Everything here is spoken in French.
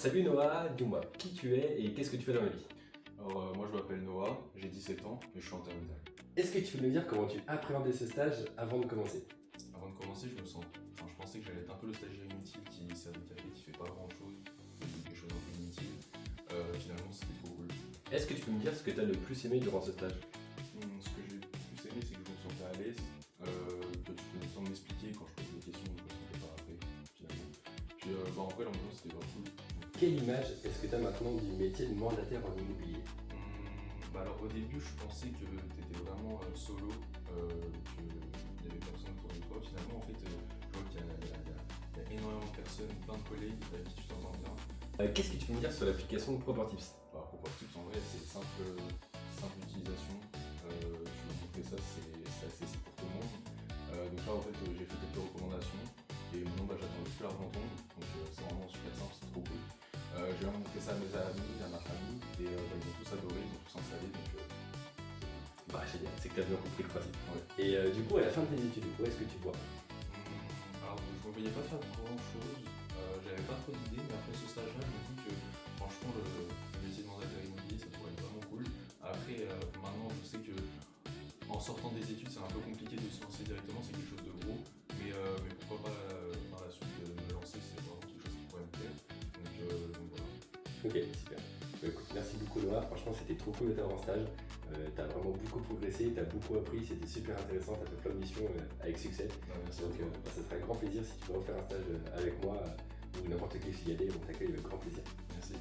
Salut Noah, dis-moi qui tu es et qu'est-ce que tu fais dans la vie? Alors, moi je m'appelle Noah, j'ai 17 ans et je suis en terminale. Est-ce que tu peux me dire comment tu appréhendais ce stage avant de commencer? Avant de commencer, je pensais que j'allais être un peu le stagiaire inutile qui sert de café, qui fait pas grand chose, qui fait des choses un peu inutiles. Finalement, c'était trop cool. Est-ce que tu peux me dire ce que tu as le plus aimé durant ce stage? Ce que j'ai le plus aimé, c'est que je me sentais à l'aise, que tu prenais le temps de m'expliquer quand je posais des questions, je me sentais pas après, finalement. Puis en vrai, l'ambiance c'était pas cool. Quelle image est-ce que tu as maintenant du métier de mandataire en immobilier? Alors au début, je pensais que tu étais vraiment solo, qu'il n'y avait personne autour de toi. Finalement, en fait, je vois qu'il y a énormément de personnes, plein de collègues avec qui tu t'entends bien. Qu'est-ce que tu peux me dire sur l'application de Propertips? Propertips, en vrai, c'est simple utilisation. Tu veux montrer ça, c'est accessible pour tout le monde. Donc là, en fait, j'ai fait quelques recommandations. Et maintenant, j'attends juste leur retour. Donc c'est vraiment super simple, c'est trop cool. Je vais montrer ça à mes amis, à ma famille. Et ils ont tous adoré, ils ont tous installé. Donc Génial, c'est que tu as bien compris le principe. ouais. Et du coup, à la fin de tes études, où est-ce que tu vois? Alors, je ne me voyais pas faire grand chose, j'avais pas trop d'idées, mais après ce stage-là, je me dis que franchement, le métier de mandataire immobilier, ça pourrait être vraiment cool. Après, maintenant, je sais que en sortant des études, c'est un peu compliqué de se lancer directement, c'est quelque chose de gros, mais pourquoi pas par la suite me lancer, c'est vraiment quelque chose qui pourrait me plaire. Donc voilà. Ok, super. Écoute, merci beaucoup Noah, franchement c'était trop cool de t'avoir en stage. T'as vraiment beaucoup progressé, t'as beaucoup appris, c'était super intéressant, t'as fait plein de missions avec succès. Merci Donc beaucoup. ça serait un grand plaisir si tu veux refaire un stage avec moi ou n'importe quelle filiale, on t'accueille avec grand plaisir. Merci.